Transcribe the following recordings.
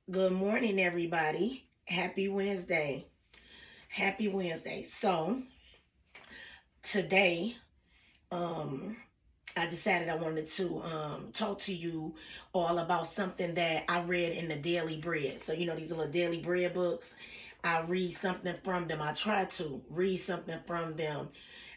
Good morning, everybody. Happy Wednesday. Happy Wednesday. So, today, um, I decided I wanted to talk to you all about something that I read in the Daily Bread. So, these little Daily Bread books. I read something from them. I try to read something from them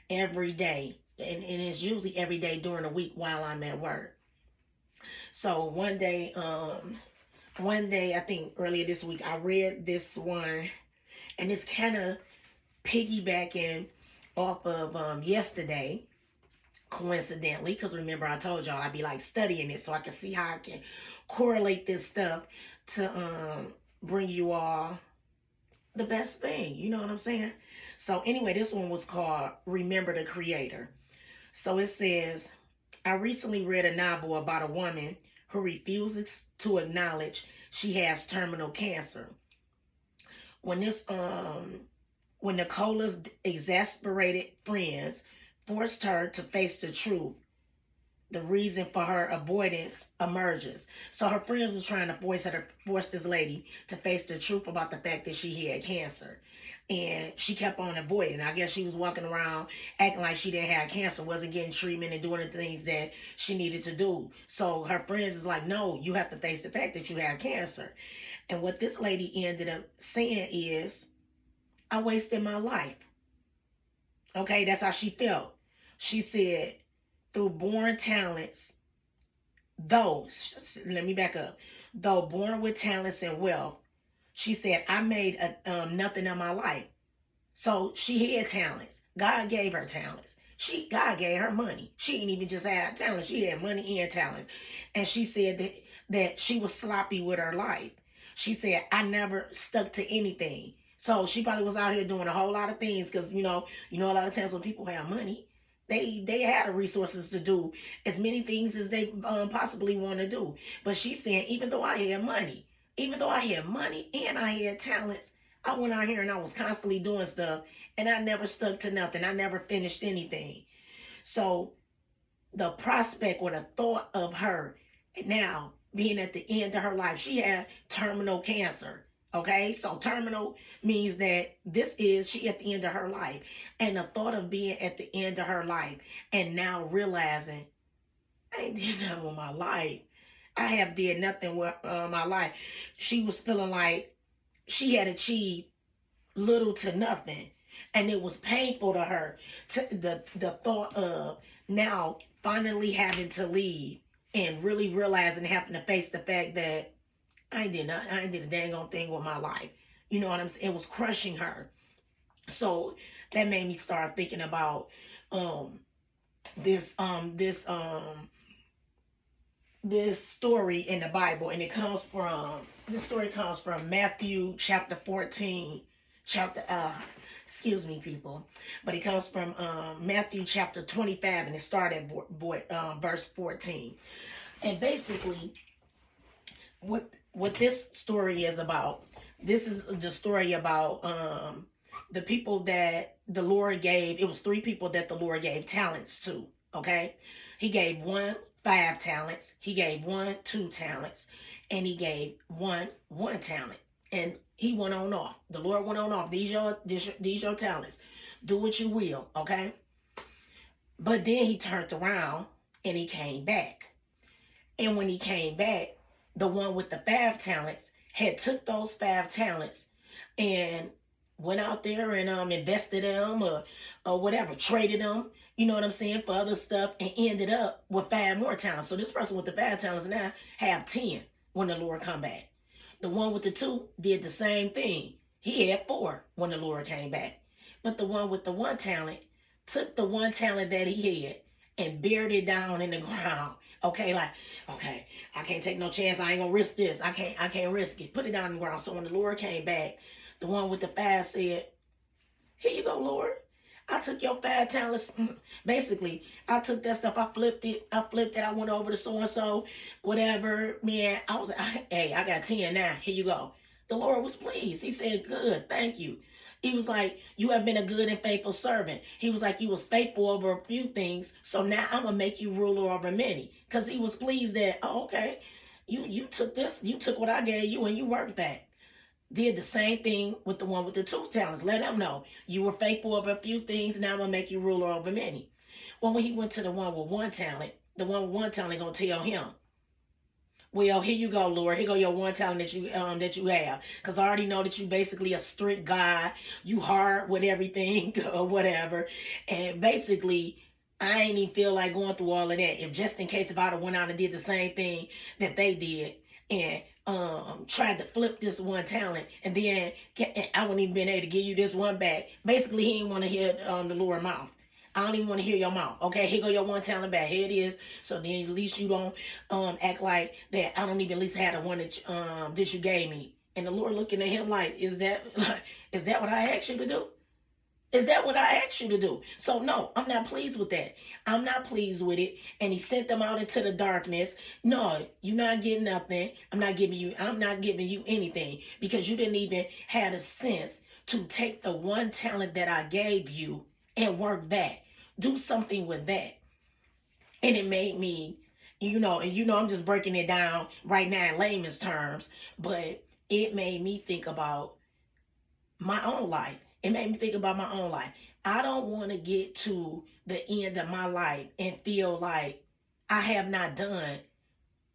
every day. And it's usually every day during the week while I'm at work. So one day, I think earlier this week, I read this one, and it's kind of piggybacking off of yesterday, coincidentally, because remember I told y'all I'd be like studying it so I can see how I can correlate this stuff to bring you all the best thing. You know what I'm saying? So anyway, this one was called Remember the Creator. So it says, I recently read a novel about a woman who refuses to acknowledge she has terminal cancer. When this when Nicola's exasperated friends forced her to face the truth, the reason for her avoidance emerges. So her friends was trying to force this lady to face the truth about the fact that she had cancer. And she kept on avoiding. I guess she was walking around acting like she didn't have cancer, wasn't getting treatment and doing the things that she needed to do. So her friends is like, no, you have to face the fact that you have cancer. And what this lady ended up saying is, I wasted my life. Okay, that's how she felt. She said, through born talents, let me back up, though born with talents and wealth, she said, I made nothing of my life. So she had talents. God gave her talents. God gave her money. She didn't even just have talents. She had money and talents. And she said that she was sloppy with her life. She said, I never stuck to anything. So she probably was out here doing a whole lot of things because, a lot of times when people have money, they had the resources to do as many things as they possibly want to do. But she's saying, even though I had money and I had talents, I went out here and I was constantly doing stuff and I never stuck to nothing. I never finished anything. So the prospect or the thought of her now being at the end of her life, she had terminal cancer. Okay, so terminal means that she at the end of her life. And the thought of being at the end of her life and now realizing, I ain't did nothing with my life. I have did nothing with my life. She was feeling like she had achieved little to nothing. And it was painful to her, to the thought of now finally having to leave and really realizing having to face the fact that I ain't did a dang on thing with my life. You know what I'm saying? It was crushing her. So that made me start thinking about um this this story in the Bible, and this story comes from Matthew chapter 14, chapter excuse me, people, but it comes from Matthew chapter 25, and it started at verse 14. And basically, what this story is about. This is the story about the people that the Lord gave. It was three people that the Lord gave talents to. Okay, He gave one 5 talents. He gave one 2 talents, and He gave one talent. And He went on off. The Lord went on off. These your talents. Do what you will. Okay. But then He turned around and He came back. And when He came back, the one with the 5 talents had took those 5 talents and went out there and invested them or whatever, traded them, you know what I'm saying, for other stuff, and ended up with 5 more talents. So this person with the 5 talents now have 10 when the Lord come back. The one with the 2 did the same thing. He had 4 when the Lord came back. But the one with the 1 talent took the 1 talent that he had and buried it down in the ground. Okay, like, okay, I can't take no chance. I ain't gonna risk this. I can't risk it. Put it down in the ground. So when the Lord came back, the one with the 5 said, here you go, Lord. I took your 5 talents. Basically, I took that stuff. I flipped it. I went over to so-and-so, whatever. Man, I was like, hey, I got 10 now. Here you go. The Lord was pleased. He said, good, thank you. He was like, you have been a good and faithful servant. He was like, you was faithful over a few things, so now I'm going to make you ruler over many. Because he was pleased that, oh, okay, You took this, you took what I gave you and you worked that. Did the same thing with the one with the 2 talents. Let them know you were faithful over a few things. Now I'm gonna make you ruler over many. Well, when he went to the one with 1 talent, the one with 1 talent gonna tell him, well, here you go, Lord. Here go your 1 talent that you have. Cause I already know that you basically a strict guy. You hard with everything or whatever. And basically, I ain't even feel like going through all of that. If just in case if I'd have went out and did the same thing that they did and tried to flip this 1 talent and then I wouldn't even been able to give you this one back. Basically, he didn't want to hear the Lord mouth. I don't even want to hear your mouth. Okay, here go your 1 talent back. Here it is. So then at least you don't act like that. I don't even at least have the one that you gave me. And the Lord looking at him like, is that what I asked you to do? Is that what I asked you to do? So no, I'm not pleased with that. I'm not pleased with it. And he sent them out into the darkness. No, you're not getting nothing. I'm not giving you anything because you didn't even have the sense to take the 1 talent that I gave you and work that. Do something with that. And it made me, I'm just breaking it down right now in layman's terms, but it made me think about my own life. It made me think about my own life. I don't want to get to the end of my life and feel like I have not done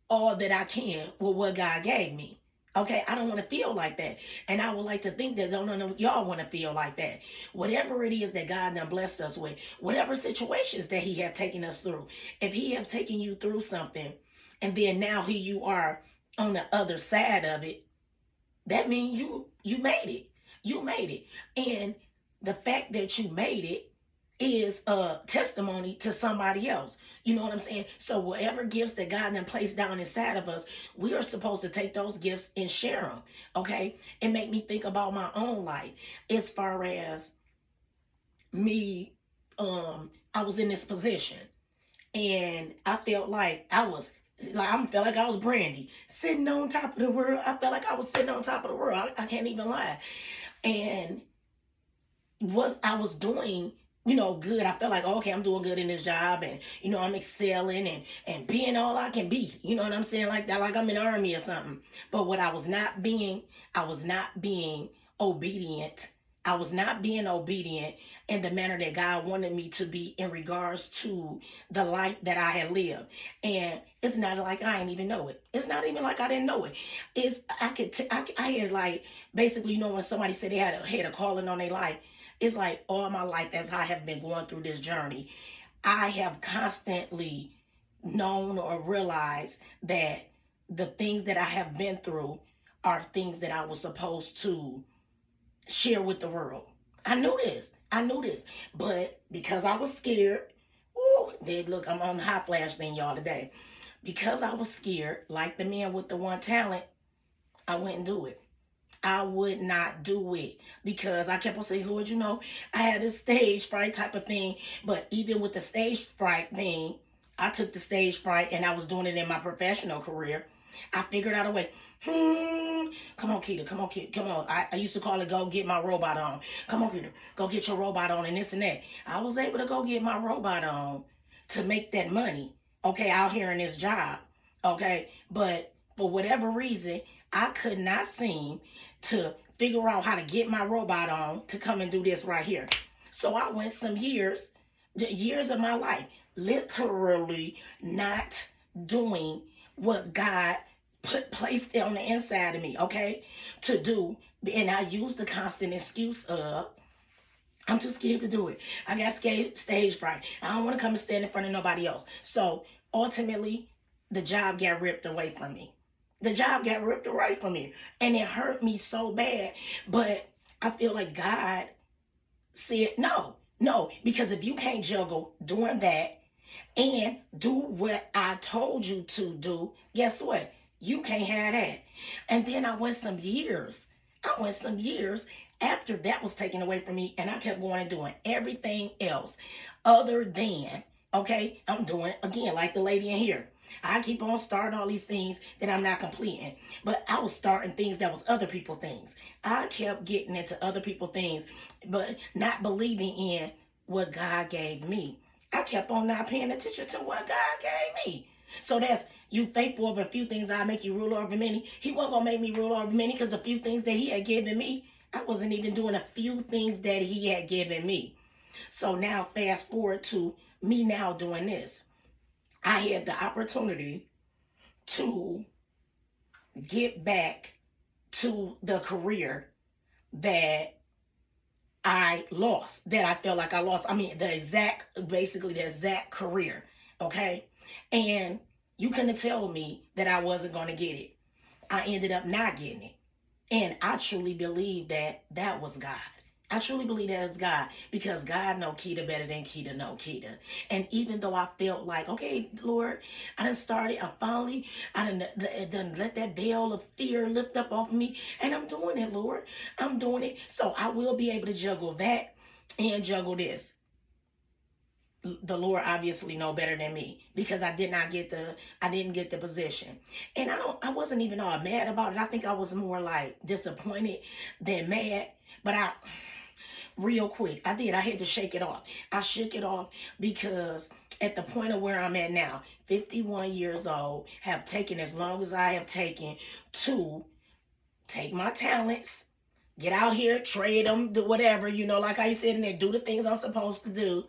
all that I can with what God gave me. Okay, I don't want to feel like that. And I would like to think that none of y'all want to feel like that. Whatever it is that God done blessed us with, whatever situations that he have taken us through, if he have taken you through something, and then now here you are on the other side of it, that means you made it. You made it. And the fact that you made it is a testimony to somebody else. You know what I'm saying? So whatever gifts that God then placed down inside of us, we are supposed to take those gifts and share them. Okay? It made me think about my own life as far as me. I was in this position and I felt like I felt like I was Brandy sitting on top of the world. I felt like I was sitting on top of the world. I can't even lie. And I was doing good. I felt like, okay, I'm doing good in this job and, I'm excelling and being all I can be. You know what I'm saying? Like that, like I'm in the army or something. But what I was not being obedient. I was not being obedient in the manner that God wanted me to be in regards to the life that I had lived. And it's not like I didn't even know it. It's not even like I didn't know it. I had like, basically, when somebody said they had a calling on their life, it's like all my life as I have been going through this journey, I have constantly known or realized that the things that I have been through are things that I was supposed to share with the world. I knew this. But because I was scared, look, I'm on the hot flash thing, y'all, today. Because I was scared, like the man with the 1 talent, I wouldn't do it. I would not do it because I kept on saying, Lord, I had this stage fright type of thing. But even with the stage fright thing, I took the stage fright and I was doing it in my professional career. I figured out a way. Come on, Keita. Come on. I used to call it go get my robot on. Come on, Keita. Go get your robot on and this and that. I was able to go get my robot on to make that money. Okay, out here in this job. Okay, but for whatever reason, I could not seem to figure out how to get my robot on to come and do this right here. So I went some years of my life, literally not doing what God placed on the inside of me, okay, to do. And I used the constant excuse of, I'm too scared to do it. I got stage fright. I don't want to come and stand in front of nobody else. So ultimately, the job got ripped away from me. And it hurt me so bad. But I feel like God said, no, because if you can't juggle doing that and do what I told you to do, guess what? You can't have that. And then I went some years after that was taken away from me, and I kept going and doing everything else other than, okay, I'm doing, again, like the lady in here. I keep on starting all these things that I'm not completing. But I was starting things that was other people things. I kept getting into other people things, but not believing in what God gave me. I kept on not paying attention to what God gave me. So that's you faithful over a few things, I make you rule over many. He wasn't gonna make me rule over many because the few things that he had given me, I wasn't even doing a few things that he had given me. So now fast forward to me now doing this. I had the opportunity to get back to the career that I lost, that I felt like I lost. I mean, basically the exact career. Okay. And you couldn't tell me that I wasn't going to get it. I ended up not getting it. And I truly believe that that was God. I truly believe that it's God because God know Keita better than Keita know Keita. And even though I felt like, okay, Lord, I done started, I done let that veil of fear lift up off of me. And I'm doing it, Lord. I'm doing it. So I will be able to juggle that and juggle this. The Lord obviously know better than me because I didn't get the position. And I wasn't even all mad about it. I think I was more like disappointed than mad. But real quick, I had to shake it off. I shook it off because at the point of where I'm at now, 51 years old, have taken as long as I have taken to take my talents, get out here, trade them, do whatever, like I said, and then do the things I'm supposed to do.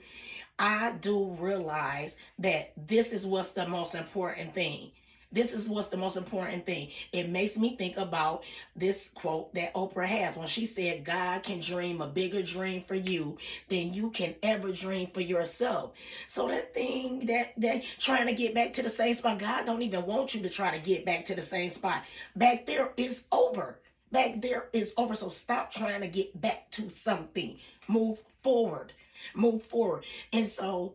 I do realize that this is what's the most important thing. This is what's the most important thing. It makes me think about this quote that Oprah has when she said, God can dream a bigger dream for you than you can ever dream for yourself. So that thing that trying to get back to the same spot, God don't even want you to try to get back to the same spot. Back there is over. Back there is over. So stop trying to get back to something. Move forward. Move forward. And so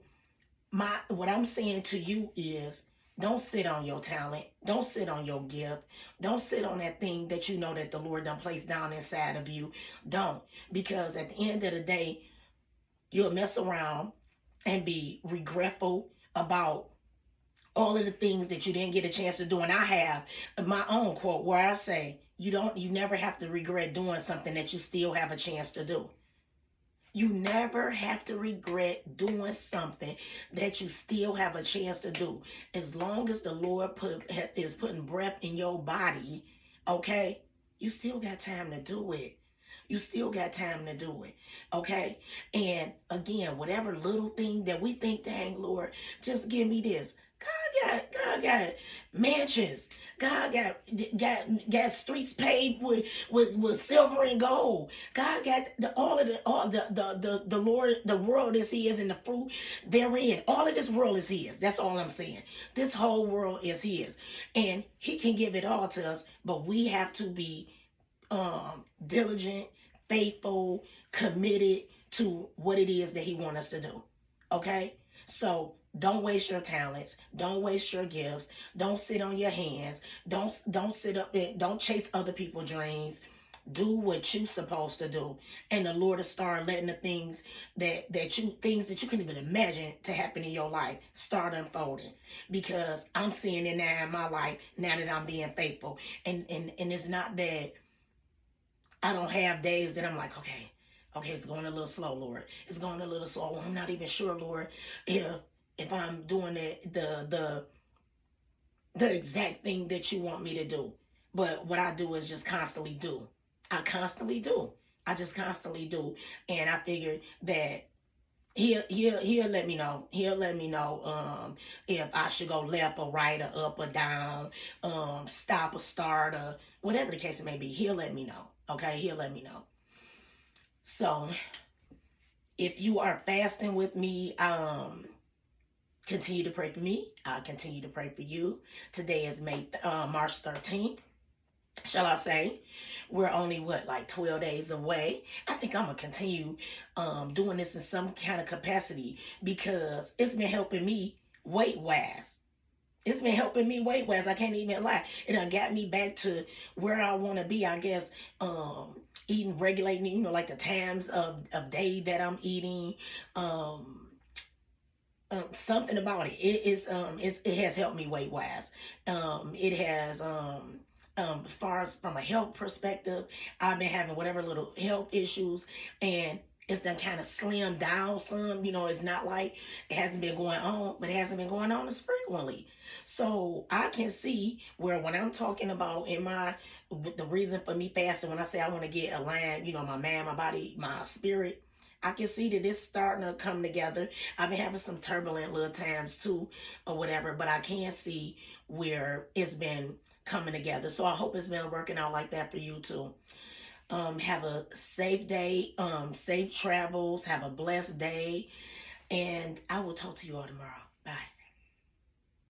what I'm saying to you is don't sit on your talent. Don't sit on your gift. Don't sit on that thing that you know that the Lord done placed down inside of you. Don't. Because at the end of the day, you'll mess around and be regretful about all of the things that you didn't get a chance to do. And I have my own quote where I say, you never have to regret doing something that you still have a chance to do. You never have to regret doing something that you still have a chance to do. As long as the Lord is putting breath in your body, okay, you still got time to do it. You still got time to do it, okay? And again, whatever little thing that we think, dang, Lord, just give me this. God got mansions. God got streets paved with silver and gold. God got the Lord, the world is His and the fruit therein. All of this world is His. That's all I'm saying. This whole world is His, and He can give it all to us, but we have to be diligent, faithful, committed to what it is that He wants us to do. Okay, so. Don't waste your talents. Don't waste your gifts. Don't sit on your hands. Don't sit up and don't chase other people's dreams. Do what you're supposed to do. And the Lord will start letting the things that you couldn't even imagine to happen in your life start unfolding. Because I'm seeing it now in my life, now that I'm being faithful. And it's not that I don't have days that I'm like, okay, it's going a little slow, Lord. It's going a little slow. I'm not even sure, Lord, if I'm doing the exact thing that you want me to do. But what I do is just constantly do. I just constantly do. And I figured that he'll let me know. He'll let me know if I should go left or right or up or down, stop or start or whatever the case may be. He'll let me know. Okay, he'll let me know. So if you are fasting with me, continue to pray for me. I'll continue to pray for you. Today is March 13th. Shall I say? We're only, 12 days away. I think I'm going to continue doing this in some kind of capacity because it's been helping me weight-wise. I can't even lie. It done got me back to where I want to be, I guess, regulating, like the times of day that I'm eating, something about it. It has helped me weight wise. It has as far as from a health perspective, I've been having whatever little health issues, and it's done kind of slimmed down some. You know, it's not like it hasn't been going on, but it hasn't been going on as frequently. So I can see where when I'm talking about in my the reason for me fasting, when I say I want to get aligned, you know, my mind, my body, my spirit, I can see that it's starting to come together. I've been having some turbulent little times too, or whatever, but I can see where it's been coming together. So I hope it's been working out like that for you too. Have a safe day, safe travels, have a blessed day, and I will talk to you all tomorrow.